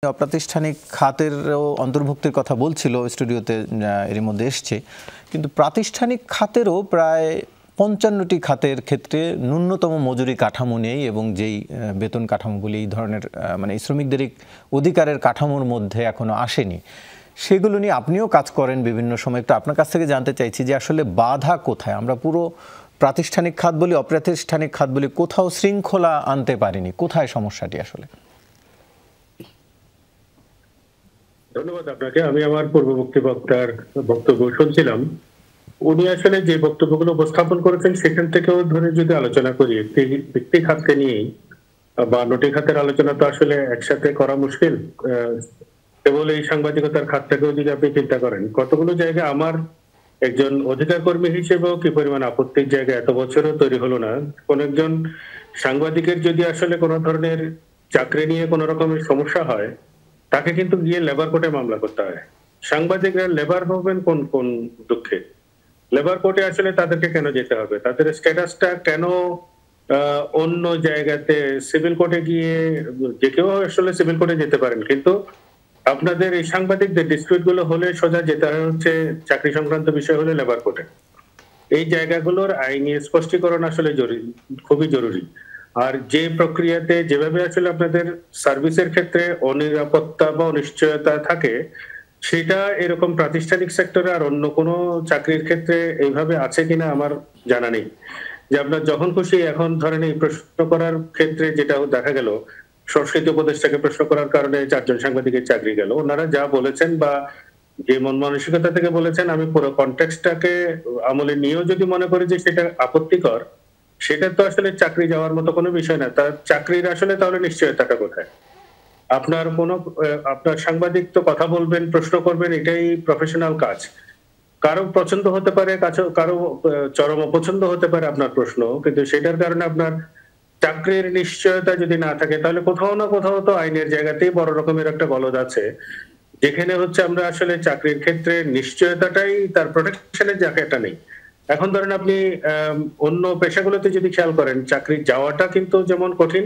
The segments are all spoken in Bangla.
অপ্রাতিষ্ঠানিক খাতেরও অন্তর্ভুক্তির কথা বলছিল স্টুডিওতে, এর মধ্যে এসছে, কিন্তু প্রাতিষ্ঠানিক খাতেরও প্রায় ৫৫টি খাতের ক্ষেত্রে ন্যূনতম মজুরি কাঠামো নেই এবং যেই বেতন কাঠামোগুলি এই ধরনের মানে শ্রমিকদের অধিকারের কাঠামোর মধ্যে এখনো আসেনি। সেগুলো নিয়ে আপনিও কাজ করেন বিভিন্ন সময়। একটু আপনার কাছ থেকে জানতে চাইছি যে আসলে বাধা কোথায়? আমরা পুরো প্রাতিষ্ঠানিক খাত বলি, অপ্রাতিষ্ঠানিক খাত বলি, কোথাও শৃঙ্খলা আনতে পারিনি। কোথায় সমস্যাটি আসলে? ধন্যবাদ আপনাকে। আমি আমার পূর্ববর্তী বক্তার বক্তব্য শুনছিলাম। উনি আসলে যে বক্তব্যগুলো উপস্থাপন করেছেন সেখান থেকেও ধরে যদি আলোচনা করি একটি খাতকে নিয়েই, বা নটি খাতের আলোচনা তো আসলে একসাথে করা মুশকিল। কেবল এই সাংবাদিকতার খাতটাকেও যদি আপনি চিন্তা করেন, কতগুলো জায়গায় আমার একজন অধিকার কর্মী হিসেবেও কি পরিমাণ আপত্তির জায়গা এত বছরও তৈরি হলো না। কোন একজন সাংবাদিকের যদি আসলে কোনো ধরনের চাকরি নিয়ে কোনো রকমের সমস্যা হয়, তাকে কিন্তু গিয়ে লেবার কোর্টে মামলা করতে হয়। সাংবাদিকরা লেবার হবেন কোন কোন দুঃখে? লেবার কোর্টে আসলে তাদেরকে কেন যেতে হবে? তাদের স্ট্যাটাসটা কেন অন্য জায়গাতে? সিভিল কোর্টে গিয়ে যে কেউ আসলে সিভিল কোর্টে যেতে পারেন, কিন্তু আপনাদের এই সাংবাদিকদের ডিসপিউট গুলো হলে সোজা যেতে হচ্ছে চাকরি সংক্রান্ত বিষয় হলে লেবার কোর্টে। এই জায়গাগুলোর আইনি স্পষ্টীকরণ আসলে খুবই জরুরি। আর যে প্রক্রিয়াতে যেভাবে আসলে আপনাদের সার্ভিসের ক্ষেত্রে অনিরাপত্তা বা অনিশ্চয়তা থাকে, সেটা এরকম প্রাতিষ্ঠানিক সেক্টরে আর অন্য কোনো চাকরির ক্ষেত্রে এইভাবে আছে কিনা আমার জানা নেই। যে আপনার যখন খুশি এখন ধরেন এই প্রশ্ন করার ক্ষেত্রে যেটা দেখা গেল, সংস্কৃতি উপদেষ্টাকে প্রশ্ন করার কারণে 4 জন সাংবাদিকের চাকরি গেল। ওনারা যা বলেছেন বা যে মন মানসিকতা থেকে বলেছেন, আমি পুরো কনটেক্সটটাকে আমলে নিয়েও যদি মনে করি যে সেটা আপত্তিকর, সেটা তো আসলে চাকরি যাওয়ার মতো কোনো বিষয় না। তার চাকরির আসলে তাহলে নিশ্চয়তাটা কোথায়? আপনার কোনো আপনার সাংবাদিক তো কথা বলবেন, প্রশ্ন করবেন, এটাই প্রফেশনাল কাজ। কারো পছন্দ হতে পারে, কারো চরম অপছন্দ হতে পারে আপনার প্রশ্ন, কিন্তু সেটার কারণে আপনার চাকরির নিশ্চয়তা যদি না থাকে, তাহলে কোথাও না কোথাও তো আইনের জায়গাতেই বড় রকমের একটা গলদ আছে, যেখানে হচ্ছে আমরা আসলে চাকরির ক্ষেত্রে নিশ্চয়তাটাই তার প্রোটেকশনের জায়গাটা নেই। এখন ধরেন আপনি অন্য পেশাগুলোতে যদি খেয়াল করেন, চাকরি যাওয়াটা কিন্তু যেমন কঠিন,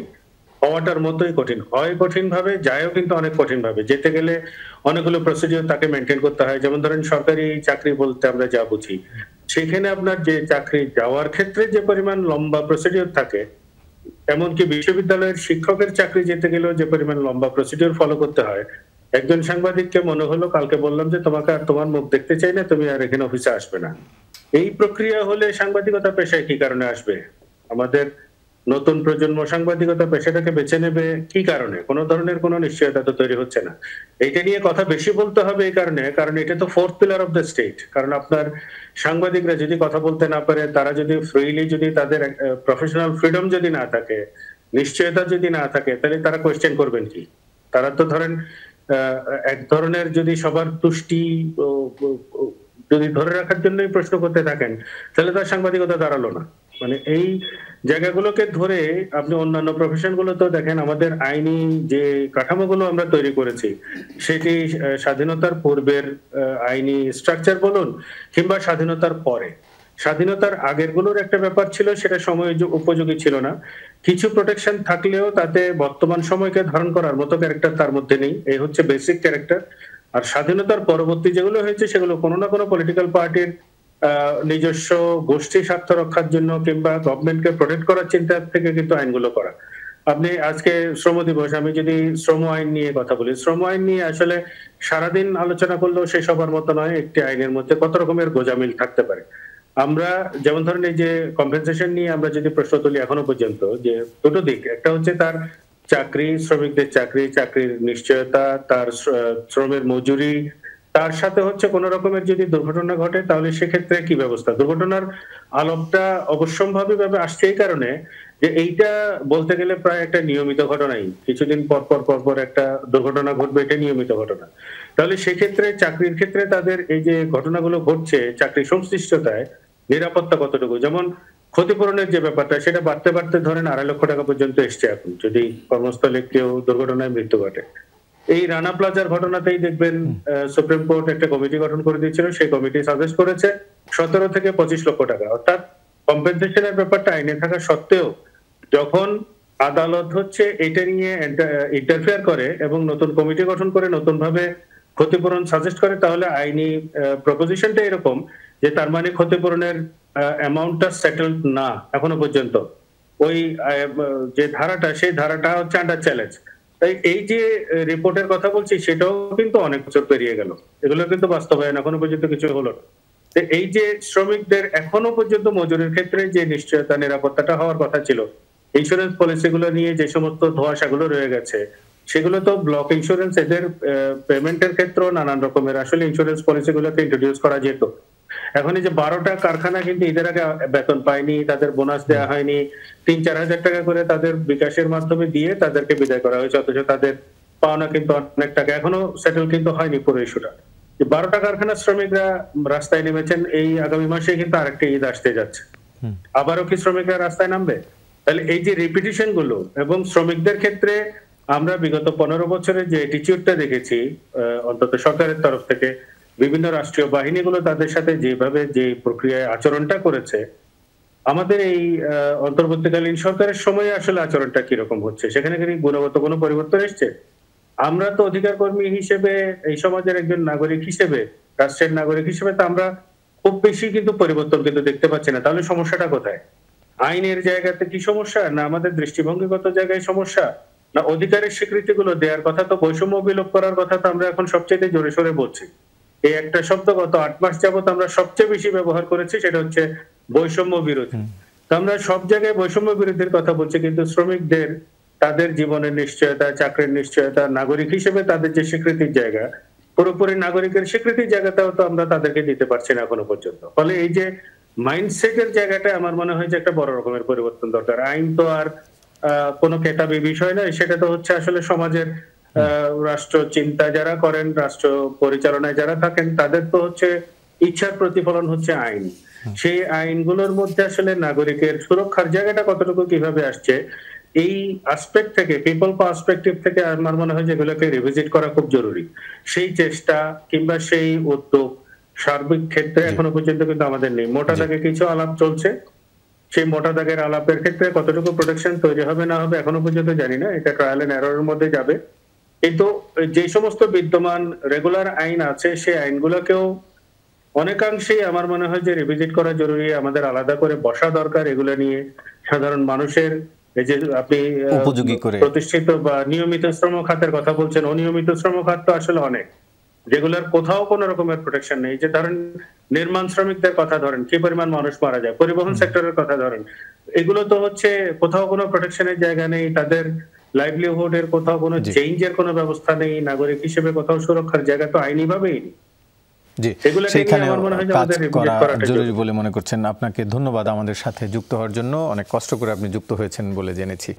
হওয়াটার মতোই কঠিন। হয় কঠিন ভাবে, যায়ও কিন্তু অনেক কঠিন ভাবে। যেতে গেলে অনেকগুলো প্রসিডিউর তাকে মেনটেন করতে হয়। যেমন ধরেন সরকারি চাকরি বলতে আমরা যা বুঝি, সেখানে আপনার যে চাকরি যাওয়ার ক্ষেত্রে যে পরিমাণ লম্বা প্রসিডিউর থাকে, এমনকি বিশ্ববিদ্যালয়ের শিক্ষকের চাকরি যেতে গেলেও যে পরিমাণ লম্বা প্রসিডিউর ফলো করতে হয়। একজন সাংবাদিককে মনে হলো, কালকে বললাম যে তোমাকে আর তোমার মুখ দেখতে চাই না, তুমি আর এখানে অফিসে আসবে না। এই প্রক্রিয়া হলে সাংবাদিকতা পেশায় কি কারণে আসবে? আমাদের নতুন প্রজন্ম সাংবাদিকতা পেশাটাকে বেছে নেবে কি কারণে? কোন ধরনের কোন নিশ্চয়তা তো তৈরি হচ্ছে না। এইটা নিয়ে কথা বেশি বলতে হবে এই কারণে, কারণ এটা তো fourth pillar of the state. কারণ আপনার সাংবাদিকরা যদি কথা বলতে না পারে, তারা যদি ফ্রিলি, যদি তাদের প্রফেশনাল ফ্রিডম যদি না থাকে, নিশ্চয়তা যদি না থাকে, তাহলে তারা কোয়েশ্চেন করবেন কি? তারা তো ধরেন এক ধরনের যদি সবার তুষ্টি যদি ধরে রাখার জন্যই প্রশ্ন করতে থাকেন, তাহলে তার সাংবাদিকতা দাঁড়ালো না। মানে এই জায়গাগুলোকে ধরে আপনি অন্যান্য প্রফেশন গুলো তো দেখেন, আমাদের আইনি যে কাঠামোগুলো আমরা তৈরি করেছি, সেটি স্বাধীনতার পূর্বের আইনি স্ট্রাকচার বলুন, কিংবা স্বাধীনতার পরে। স্বাধীনতার আগের গুলোর একটা ব্যাপার ছিল, সেটা সময় উপযোগী ছিল না। কিছু প্রোটেকশন থাকলেও তাতে বর্তমান সময়কে ধারণ করার মতো ক্যারেক্টার তার মধ্যে নেই। এই হচ্ছে বেসিক ক্যারেক্টার। আর স্বাধীনতার পরবর্তী যেগুলো হয়েছে, সেগুলো কোনো না কোনো পলিটিক্যাল পার্টির নিজস্ব গোষ্ঠী স্বার্থ রক্ষার জন্য কিংবা গভর্নমেন্টকে প্রোটেক্ট করার চিন্তা থেকে কিন্তু আইনগুলো করা। আপনি আজকে শ্রম দিবস, আমি যদি শ্রম আইন নিয়ে কথা বলি, শ্রম আইন নিয়ে আসলে সারাদিন আলোচনা করলেও শেষ হবার মতো নয়। একটি আইনের মধ্যে কত রকমের গোঁজামিল থাকতে পারে। আমরা যেমন ধরেন এই যে কম্পেনসেশন নিয়ে আমরা যদি প্রশ্ন তুলি এখনো পর্যন্ত, যে দুটো দিক, একটা হচ্ছে তার চাকরি, শ্রমিকদের চাকরি, চাকরির নিশ্চয়তা, তার শ্রমের মজুরি, তার সাথে হচ্ছে কোন রকমের যদি দুর্ঘটনা ঘটে, তাহলে সেক্ষেত্রে কি ব্যবস্থা। দুর্ঘটনার আলোকটা অবশ্যম্ভাবী ভাবে আসছে এই কারণে যে এইটা বলতে গেলে প্রায় একটা নিয়মিত ঘটনাই। কিছুদিন পর পর পর পর একটা দুর্ঘটনা ঘটবে, এটা নিয়মিত ঘটনা। তাহলে সেক্ষেত্রে চাকরির ক্ষেত্রে তাদের এই যে ঘটনাগুলো ঘটছে, চাকরি সংশ্লিষ্টতায় নিরাপত্তা কতটুকু, যেমন ক্ষতিপূরণের যে ব্যাপারটা, সেটা বাড়তে বাড়তে ধরেন 2.5 লক্ষ টাকা পর্যন্ত এসছে এখন, যদি কর্মস্থলে কেউ দুর্ঘটনায় মৃত্যু ঘটে। এই রানা প্লাজার ঘটনাতেই দেখবেন সুপ্রিম কোর্ট একটা কমিটি গঠন করে দিয়েছিল, সেই কমিটি সাজেস্ট করেছে 17 থেকে 25 লক্ষ টাকা। অর্থাৎ কম্পেনসেশনের ব্যাপারটা আইনে থাকা সত্ত্বেও যখন আদালত হচ্ছে এটা নিয়ে ইন্টারফেয়ার করে এবং নতুন কমিটি গঠন করে নতুন ভাবে ক্ষতিপূরণ সাজেস্ট করে, তাহলে আইনি প্রপোজিশনটা এরকম যে তার মানে ক্ষতিপূরণের অ্যামাউন্টটা সেটেলড না এখনো পর্যন্ত। ওই যে ধারাটা, সেই ধারাটা হচ্ছে আন্ডার চ্যালেঞ্জ। তাই এই যে রিপোর্টের কথা বলছি সেটাও কিন্তু অনেক বছর পেরিয়ে গেল, এগুলো কিন্তু বাস্তবায়ন এখনো পর্যন্ত কিছু হলো না। এই যে শ্রমিকদের এখনো পর্যন্ত মজুরির ক্ষেত্রে যে নিশ্চয়তা নিরাপত্তাটা হওয়ার কথা ছিল, ইন্স্যুরেন্স পলিসিগুলো নিয়ে যে সমস্ত ধোঁয়াশাগুলো রয়ে গেছে, সেগুলো তো ব্লক ইন্স্যুরেন্স এদের পেমেন্টের ক্ষেত্রেও নানান রকমের আসলে ইন্স্যুরেন্স পলিসিগুলোকে ইন্ট্রোডিউস করা যেত। এখন এই যে 12টা কারখানা কিন্তু ঈদের আগে বেতন পায়নি, তাদের বোনাস দেওয়া হয়নি, 3-4 হাজার টাকা করে তাদের বিকাশের মাধ্যমে দিয়ে তাদেরকে বিদায় করা হয়েছে, অথচ তাদের পাওনা কিন্তু অনেক টাকা এখনো সেটেল কিন্তু হয়নি পুরো ইস্যুটা। 12টা কারখানার শ্রমিকরা রাস্তায় নেমেছেন, এই আগামী মাসে কিন্তু আরেকটা ঈদ আসতে যাচ্ছে, আবারও কি শ্রমিকরা রাস্তায় নামবে? তাহলে এই যে রিপিটিশন গুলো, এবং শ্রমিকদের ক্ষেত্রে আমরা বিগত 15 বছরের যে অ্যাটিটিউডটা দেখেছি অন্তত সরকারের তরফ থেকে, বিভিন্ন রাষ্ট্রীয় বাহিনীগুলো তাদের সাথে যেভাবে যে প্রক্রিয়ায় আচরণটা করেছে, আমাদের এই অন্তর্বর্তীকালীন সরকারের সময়ে আসলে আচরণটা কিরকম হচ্ছে, সেখানে কি গুণগত কোনো পরিবর্তন এসছে? আমরা তো অধিকার কর্মী হিসেবে, এই সমাজের একজন নাগরিক হিসেবে, রাষ্ট্রের নাগরিক হিসেবে তো আমরা খুব বেশি কিন্তু পরিবর্তন কিন্তু দেখতে পাচ্ছি না। তাহলে সমস্যাটা কোথায়? আইনের জায়গাতে কি সমস্যা, না আমাদের দৃষ্টিভঙ্গিগত জায়গায় সমস্যা, না অধিকারের স্বীকৃতিগুলো দেওয়ার কথা তো, বৈষম্য বিলোপ করার কথা তো আমরা এখন সবচেয়ে জোরে সোরে বলছি। এই একটা শব্দ গত 8 মাস যাবত আমরা সবচেয়ে বেশি ব্যবহার করেছি, সেটা হচ্ছে বৈষম্য বিরোধী। তো আমরা সব জায়গায় বৈষম্য বিরোধীর কথা বলছি, কিন্তু শ্রমিকদের তাদের জীবনের নিশ্চয়তা, চাকরির নিশ্চয়তা, নাগরিক হিসেবে তাদের যে স্বীকৃতির জায়গা, পুরোপুরি নাগরিকের স্বীকৃতির জায়গাটাও তো আমরা তাদেরকে দিতে পারছি না এখনো পর্যন্ত। ফলে এই যে মাইন্ডসেটের জায়গাটা আমার মনে হয় যে একটা বড় রকমের পরিবর্তন দরকার। আইন তো আর কোনো কেতাবি বিষয় নয়, সেটা তো হচ্ছে আসলে সমাজের রাষ্ট্র চিন্তা যারা করেন, রাষ্ট্র পরিচালনায় যারা থাকেন, তাদের তো হচ্ছে ইচ্ছার প্রতিফলন হচ্ছে আইন। সেই আইনগুলোর মধ্যে আসলে নাগরিকের সুরক্ষার জায়গাটা কতটুকু কিভাবে আসছে, এই আসপেক্ট থেকে, পিপল পার্সপেক্টিভ থেকে আমার মনে হয় যেগুলোকে রিভিজিট করা খুব জরুরি। সেই চেষ্টা কিংবা সেই উদ্যোগ সার্বিক ক্ষেত্রে এখনো পর্যন্ত কিন্তু আমাদের নেই। মোটা দাগে কিছু আলাপ চলছে, সেই মোটা দাগের আলাপের ক্ষেত্রে কতটুকু প্রোটেকশন তৈরি হবে না হবে এখনো পর্যন্ত জানি না, এটা ট্রায়াল এন্ড এররের মধ্যে যাবে। কিন্তু যে সমস্ত বিদ্যমান রেগুলার আইন আছে, সেই আইনগুলোকেও অনেকাংশেই আমার মনে হয় যে রিভিজিট করা জরুরি, আমাদের আলাদা করে বসা দরকার এগুলো নিয়ে। সাধারণ মানুষের এই যে আপনি উপযোগী করে প্রতিষ্ঠিত বা নিয়মিত শ্রম খাতের কথা বলছেন, অনিয়মিত শ্রম খাত তো আসলে অনেক, যেগুলোর কোথাও কোনো রকমের প্রোটেকশন নেই। যে ধরেন নির্মাণ শ্রমিকদের কথা ধরেন, কি পরিমাণ মানুষ মারা যায়, পরিবহন সেক্টরের কথা ধরেন, এগুলো তো হচ্ছে কোথাও কোনো প্রোটেকশনের জায়গা নেই, তাদের লাইভলিহুড এর কোথাও কোনো চেঞ্জের কোনো ব্যবস্থা নেই, নাগরিক হিসেবে কোথাও সুরক্ষার জায়গা তো আইনি ভাবেই নেই। জি, সেখানে কাজ করা জরুরি বলে মনে করছেন। আপনাকে ধন্যবাদ আমাদের সাথে যুক্ত হওয়ার জন্য, অনেক কষ্ট করে আপনি যুক্ত হয়েছেন বলে জেনেছি।